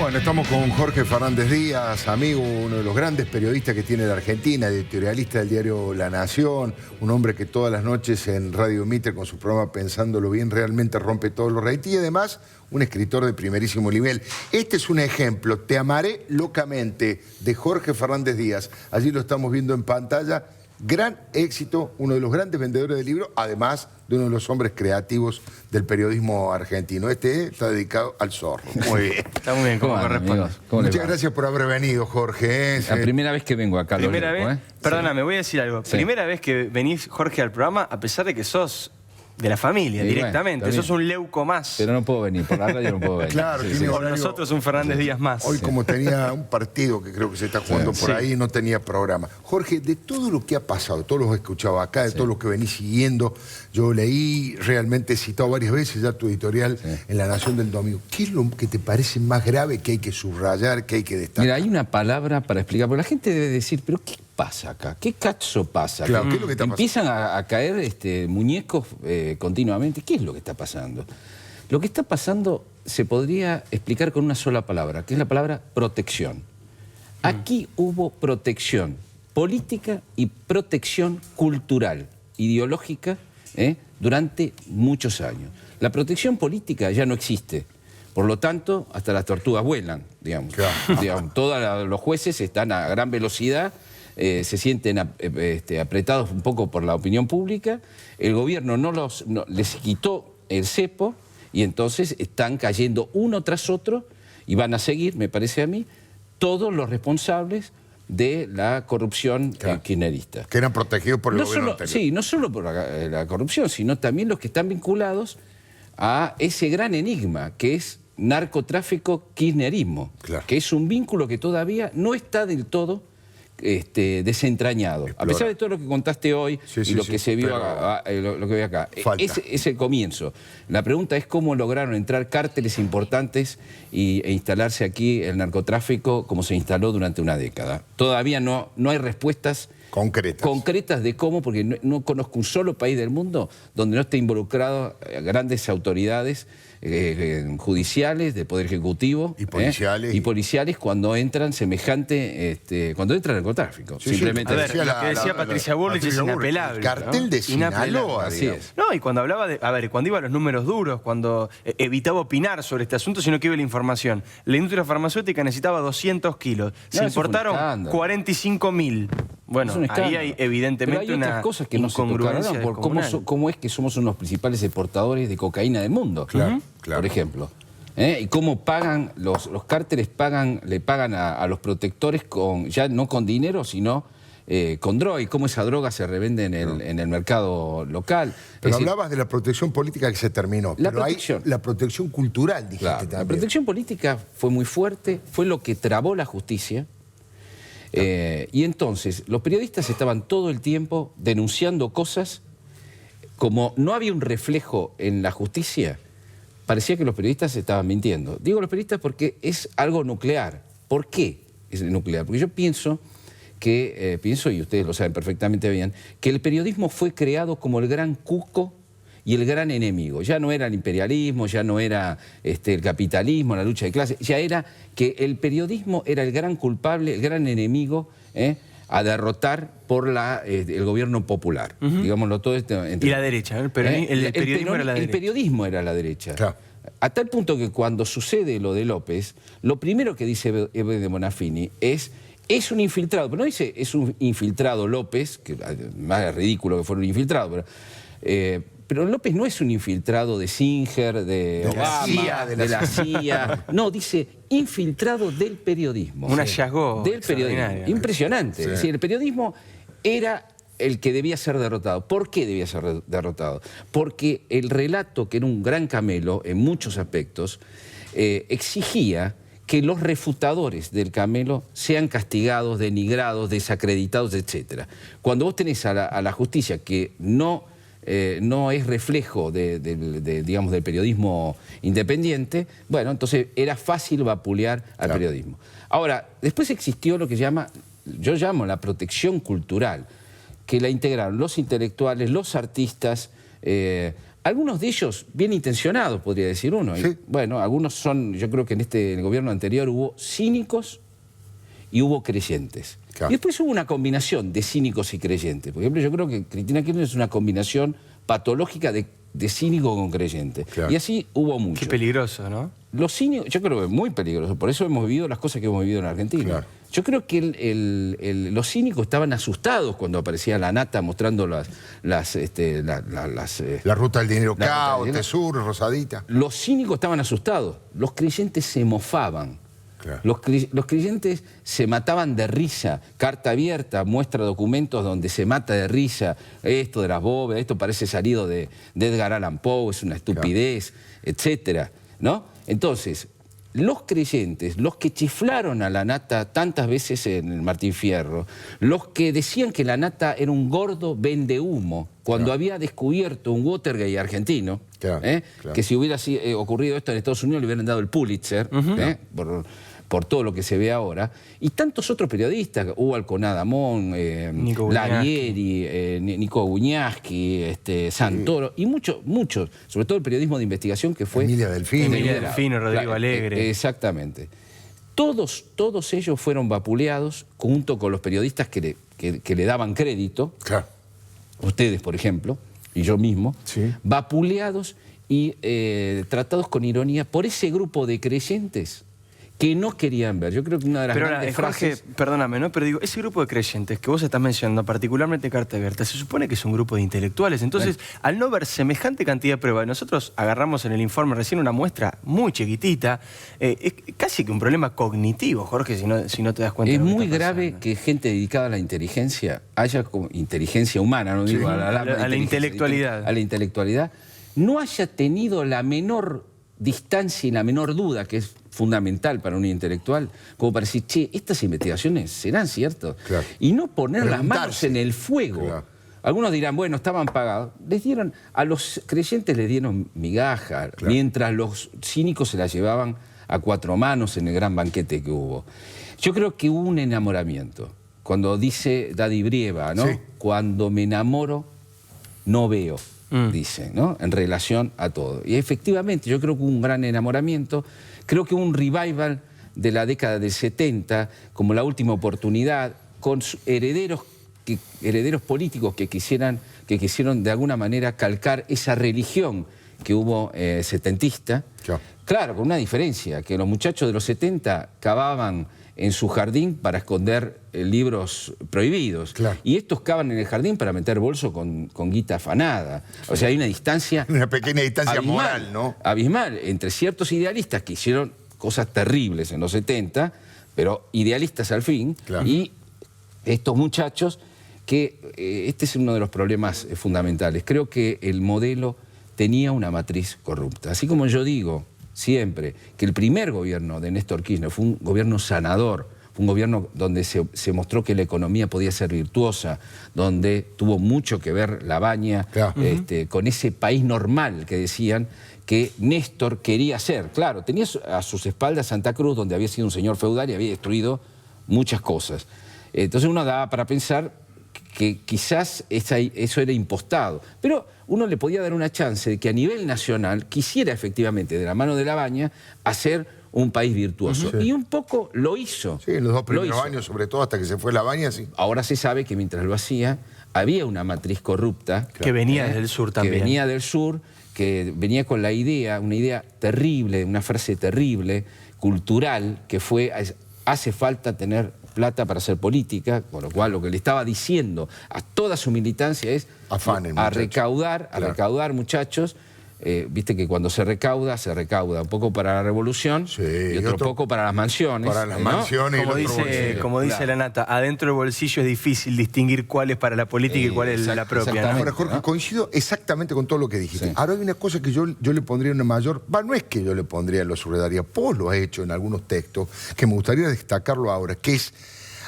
Bueno, estamos con Jorge Fernández Díaz, amigo, uno de los grandes periodistas que tiene la Argentina, editorialista del diario La Nación, un hombre que todas las noches en Radio Mitre con su programa Pensándolo Bien realmente rompe todos los ratings y además un escritor de primerísimo nivel. Este es un ejemplo, Te amaré locamente, de Jorge Fernández Díaz. Allí lo estamos viendo en pantalla. Gran éxito, uno de los grandes vendedores de libros, además de uno de los hombres creativos del periodismo argentino. Este está dedicado al zorro. Muy bien. Está muy bien, como corresponde. Muchas gracias por haber venido, Jorge. La primera vez que vengo acá. Primera vez, perdóname, voy a decir algo. Sí. Primera vez que venís, Jorge, al programa, a pesar de que sos de la familia, Sí, directamente. bueno, sos un leuco más. Pero no puedo venir, por la radio no puedo venir. Claro, tiene Con horario. nosotros un Fernández Díaz más. Hoy, como tenía un partido que creo que se está jugando por ahí, no tenía programa. Jorge, de todo lo que ha pasado, todos los he escuchado acá, de todo lo que venís siguiendo, yo leí, realmente he citado varias veces ya tu editorial en La Nación del domingo. ¿Qué es lo que te parece más grave que hay que subrayar, que hay que destacar? Mira, hay una palabra para explicar, porque la gente debe decir, pero ¿qué pasa acá? ¿Qué cazzo pasa? Claro, ¿qué es lo que está pasando? Empiezan a caer muñecos continuamente. ¿Qué es lo que está pasando? Lo que está pasando se podría explicar con una sola palabra, que es la palabra protección. Aquí hubo protección política y protección cultural, ideológica, durante muchos años. La protección política ya no existe. Por lo tanto, hasta las tortugas vuelan, digamos. Claro. Todos los jueces están a gran velocidad, se sienten apretados un poco por la opinión pública. El gobierno les quitó el cepo y entonces están cayendo uno tras otro y van a seguir, me parece a mí, todos los responsables de la corrupción kirchnerista. Que eran protegidos por el gobierno anterior. Sí, no solo por la corrupción, sino también los que están vinculados a ese gran enigma que es narcotráfico kirchnerismo, que es un vínculo que todavía no está del todo desentrañado. A pesar de todo lo que contaste hoy y lo que se vio lo que ve acá. Es el comienzo. La pregunta es cómo lograron entrar cárteles importantes e instalarse aquí el narcotráfico como se instaló durante una década. Todavía no hay respuestas concretas de cómo, porque no conozco un solo país del mundo donde no esté involucrado grandes autoridades judiciales, de Poder Ejecutivo y policiales, cuando entran cuando entra el narcotráfico. Simplemente. A ver, lo que decía Patricia Bullrich es inapelable. El cartel de Sinaloa, así es. No, y cuando hablaba de, cuando iba a los números duros, cuando evitaba opinar sobre este asunto, sino que iba la información. La industria farmacéutica necesitaba 200 kilos. Se importaron 45.000. Bueno, ahí hay evidentemente pero hay otras cosas que no se tocaron, por cómo es que somos uno de los principales exportadores de cocaína del mundo, por ejemplo. Y cómo pagan, los cárteles le pagan a los protectores ya no con dinero, sino con droga, y cómo esa droga se revende en el mercado local. Pero hablabas de la protección política que se terminó, pero hay la protección cultural, dijiste también. La protección política fue muy fuerte, fue lo que trabó la justicia. Y entonces los periodistas estaban todo el tiempo denunciando cosas. Como no había un reflejo en la justicia, parecía que los periodistas estaban mintiendo. Digo los periodistas porque es algo nuclear. ¿Por qué es nuclear? Porque yo pienso y ustedes lo saben perfectamente bien, que el periodismo fue creado como el gran cuco y el gran enemigo. Ya no era el imperialismo, ya no era el capitalismo, la lucha de clases, ya era que el periodismo era el gran culpable, el gran enemigo a derrotar por el gobierno popular. Digámoslo todo esto. Y la derecha, el periodismo era la derecha. El periodismo era la derecha. Claro. A tal punto que cuando sucede lo de López, lo primero que dice Eve de Bonafini es un infiltrado, pero no dice es un infiltrado López, que más ridículo que fuera un infiltrado, pero López no es un infiltrado de Singer, de Obama, de la CIA. No, dice infiltrado del periodismo. Un hallazgo del periodismo. Impresionante. Es decir, el periodismo era el que debía ser derrotado. ¿Por qué debía ser derrotado? Porque el relato, que era un gran camelo en muchos aspectos, exigía que los refutadores del camelo sean castigados, denigrados, desacreditados, etc. Cuando vos tenés a la justicia que no es reflejo digamos, del periodismo independiente, bueno, entonces era fácil vapulear al periodismo. Ahora, después existió lo que yo llamo la protección cultural, que la integraron los intelectuales, los artistas, Algunos de ellos bien intencionados, podría decir uno. Sí. Y, bueno, algunos son, yo creo que en el gobierno anterior hubo cínicos y hubo creyentes. Claro. Y después hubo una combinación de cínicos y creyentes. Por ejemplo, yo creo que Cristina Kirchner es una combinación patológica de cínico con creyente. Claro. Y así hubo mucho. Qué peligroso, ¿no? Los cínicos, yo creo que es muy peligroso. Por eso hemos vivido las cosas que hemos vivido en Argentina. Claro. Yo creo que los cínicos estaban asustados cuando aparecía la nata mostrando la ruta del dinero la cao, ruta del dinero. Tesur, Rosadita. Los cínicos estaban asustados. Los creyentes se mofaban. Claro. Los creyentes se mataban de risa. Carta abierta muestra documentos donde se mata de risa. Esto de las bóvedas, esto parece salido de Edgar Allan Poe, es una estupidez, etcétera, ¿no? Entonces, los creyentes, los que chiflaron a la nata tantas veces en el Martín Fierro, los que decían que la nata era un gordo vendehumo, cuando había descubierto un Watergate argentino, que si hubiera ocurrido esto en Estados Unidos le hubieran dado el Pulitzer, por todo lo que se ve ahora, y tantos otros periodistas, Hugo Alconadamón, Larieri, Nico Guñaski, Santoro, y muchos, sobre todo el periodismo de investigación que fue... Emilia Delfino, Rodrigo Alegre. Exactamente. Todos ellos fueron vapuleados junto con los periodistas que le daban crédito, Claro. ustedes, por ejemplo, y yo mismo, vapuleados y tratados con ironía por ese grupo de creyentes que no querían ver. Yo creo que una de las grandes frases... Jorge, perdóname, ¿no? Pero digo, ese grupo de creyentes que vos estás mencionando, particularmente Carta Abierta, se supone que es un grupo de intelectuales. Entonces, al no ver semejante cantidad de pruebas, nosotros agarramos en el informe recién una muestra muy chiquitita, es casi que un problema cognitivo, Jorge, si no te das cuenta. Es de lo muy está grave pasando. que gente dedicada a la inteligencia, haya como inteligencia humana, no digo a la intelectualidad. A la intelectualidad, no haya tenido la menor distancia y la menor duda, que es fundamental para un intelectual, como para decir, che, estas investigaciones serán ciertas. Claro. Y no poner las manos Preguntarse. en el fuego. Claro. Algunos dirán, bueno, estaban pagados. A los creyentes les dieron migaja, mientras los cínicos se la llevaban a cuatro manos en el gran banquete que hubo. Yo creo que hubo un enamoramiento. Cuando dice Daddy Brieva, ¿no? Sí. Cuando me enamoro, no veo. Dice, ¿no? En relación a todo. Y efectivamente, yo creo que hubo un gran enamoramiento, creo que hubo un revival de la década del 70, como la última oportunidad, con herederos políticos que quisieron de alguna manera calcar esa religión que hubo setentista. Claro, con una diferencia, que los muchachos de los 70 cavaban en su jardín para esconder libros prohibidos. Claro. Y estos cavan en el jardín para meter bolso con guita afanada. O sea, hay una distancia... Una pequeña distancia abismal, moral, ¿no? Abismal, entre ciertos idealistas que hicieron cosas terribles en los 70, pero idealistas al fin, Claro. y estos muchachos que... este es uno de los problemas fundamentales. Creo que el modelo tenía una matriz corrupta. Así como yo digo siempre que el primer gobierno de Néstor Kirchner fue un gobierno sanador, fue un gobierno donde se mostró que la economía podía ser virtuosa, donde tuvo mucho que ver Labaña, Claro. con ese país normal que decían que Néstor quería ser. Claro, tenía a sus espaldas Santa Cruz, donde había sido un señor feudal y había destruido muchas cosas. Entonces uno daba para pensar que quizás eso era impostado, pero uno le podía dar una chance de que a nivel nacional quisiera efectivamente, de la mano de Labaña, hacer un país virtuoso. Sí. Y un poco lo hizo. Sí, en los dos Lo primeros hizo. años, sobre todo hasta que se fue Labaña, sí. Ahora se sabe que mientras lo hacía, había una matriz corrupta. Que venía del sur también. Que venía del sur, que venía con la idea, una idea terrible, una frase terrible, cultural, que fue, hace falta tener plata para hacer política, con lo cual lo que le estaba diciendo a toda su militancia es Afanen, a muchachos. recaudar, muchachos. Viste que cuando se recauda un poco para la revolución, Sí, y otro poco para las mansiones. Para las ¿no? mansiones y Como el otro dice, bolsillo. como dice Claro. la nata, adentro del bolsillo es difícil distinguir cuál es para la política y cuál es la propia, ¿no? exactamente. Ahora, Jorge, ¿no? coincido exactamente con todo lo que dijiste. Sí. Ahora hay una cosa que yo le pondría una mayor... no es que yo le pondría, lo subrayaría, vos lo has hecho en algunos textos, que me gustaría destacarlo ahora, que es...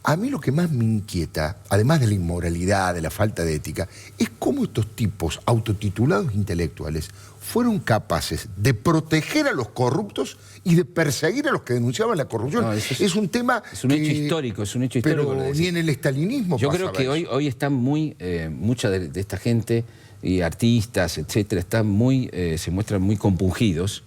A mí lo que más me inquieta, además de la inmoralidad, de la falta de ética, es cómo estos tipos autotitulados intelectuales fueron capaces de proteger a los corruptos y de perseguir a los que denunciaban la corrupción. No, es un tema... Es un hecho histórico, es un hecho histórico. Pero ni en el estalinismo Yo pasaba creo que eso. hoy están mucha de esta gente y artistas, etcétera, se muestran muy compungidos.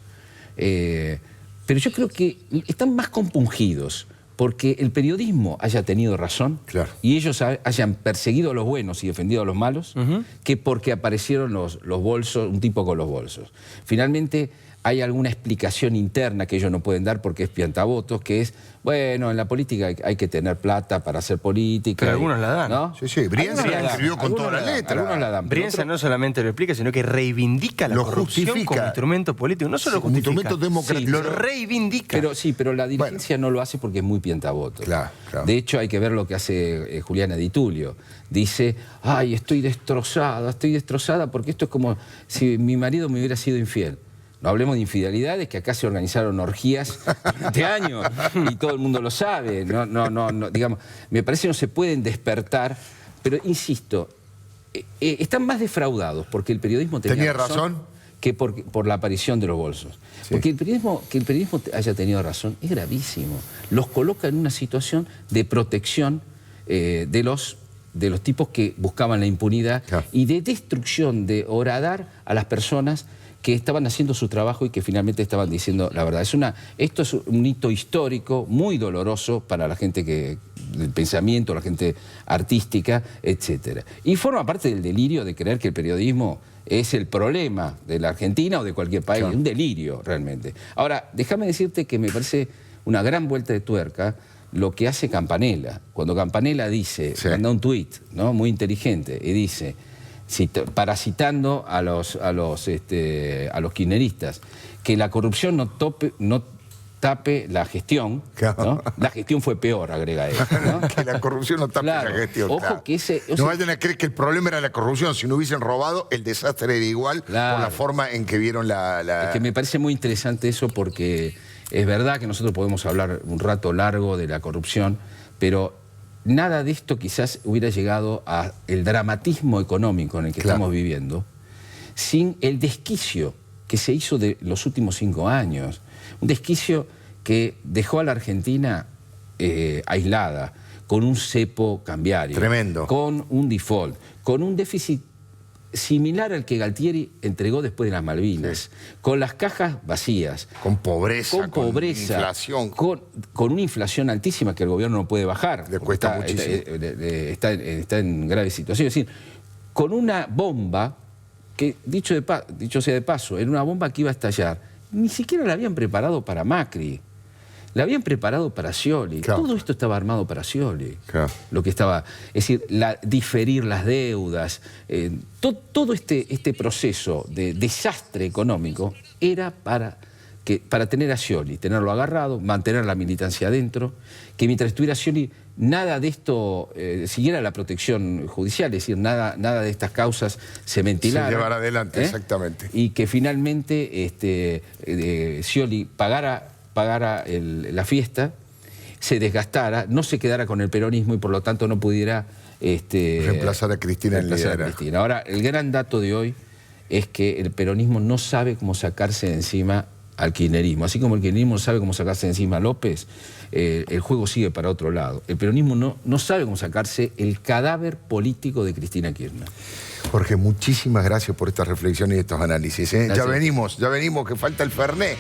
Pero yo creo que están más compungidos porque el periodismo haya tenido razón y ellos hayan perseguido a los buenos y defendido a los malos, que porque aparecieron los bolsos, un tipo con los bolsos. Finalmente hay alguna explicación interna que ellos no pueden dar porque es piantavotos, que es, bueno, en la política hay que tener plata para hacer política. Pero algunos la dan. ¿No? Sí, Brienza la escribió con toda la letra. Algunos la dan. Brienza no solamente lo explica, sino que reivindica la corrupción como instrumento político. No solo justifica, instrumento democrático. Lo reivindica. Pero la dirigencia no lo hace porque es muy piantavotos. Claro. De hecho, hay que ver lo que hace Juliana Di Tulio. Dice, ay, estoy destrozada porque esto es como si mi marido me hubiera sido infiel. No hablemos de infidelidades, que acá se organizaron orgías durante años y todo el mundo lo sabe. No, digamos, me parece que no se pueden despertar, pero insisto, están más defraudados porque el periodismo tenía razón que por la aparición de los bolsos. Sí. Porque que el periodismo haya tenido razón es gravísimo. Los coloca en una situación de protección de los tipos que buscaban la impunidad y de destrucción, de horadar a las personas que estaban haciendo su trabajo y que finalmente estaban diciendo la verdad. Esto es un hito histórico muy doloroso para la gente del pensamiento, la gente artística, etc. Y forma parte del delirio de creer que el periodismo es el problema de la Argentina o de cualquier país. Es un delirio, realmente. Ahora, déjame decirte que me parece una gran vuelta de tuerca lo que hace Campanella. Cuando Campanella dice, manda un tuit, ¿no?, muy inteligente, y dice, parasitando a los kirchneristas, que la corrupción no tape la gestión, ¿no? La gestión fue peor, agrega él, ¿no? Que la corrupción no tape la gestión. Ojo que no vayan a creer que el problema era la corrupción. Si no hubiesen robado, el desastre era igual por la forma en que vieron la... Es que me parece muy interesante eso porque es verdad que nosotros podemos hablar un rato largo de la corrupción, pero nada de esto quizás hubiera llegado al dramatismo económico en el que estamos viviendo sin el desquicio que se hizo de los últimos 5 años. Un desquicio que dejó a la Argentina aislada, con un cepo cambiario. Tremendo. Con un default, con un déficit similar al que Galtieri entregó después de las Malvinas, con las cajas vacías. Con pobreza, con inflación. Con una inflación altísima que el gobierno no puede bajar. Le cuesta muchísimo. Está en grave situación. Es decir, con una bomba que, dicho sea de paso, era una bomba que iba a estar. Ni siquiera la habían preparado para Macri. La habían preparado para Scioli. Todo esto estaba armado para Scioli. Lo que estaba, es decir, diferir las deudas, todo este proceso de desastre económico era para tener a Scioli, tenerlo agarrado, mantener la militancia adentro, que mientras estuviera Scioli nada de esto siguiera la protección judicial, es decir, nada de estas causas se ventilaran. Se llevara adelante, exactamente. Y que finalmente Scioli pagara la fiesta, se desgastara, no se quedara con el peronismo y por lo tanto no pudiera reemplazar a Cristina en liderazgo. Ahora, el gran dato de hoy es que el peronismo no sabe cómo sacarse de encima al kirchnerismo. Así como el kirchnerismo no sabe cómo sacarse de encima a López, el juego sigue para otro lado. El peronismo no sabe cómo sacarse el cadáver político de Cristina Kirchner. Jorge, muchísimas gracias por esta reflexión y estos análisis. Ya venimos, que falta el Fernet.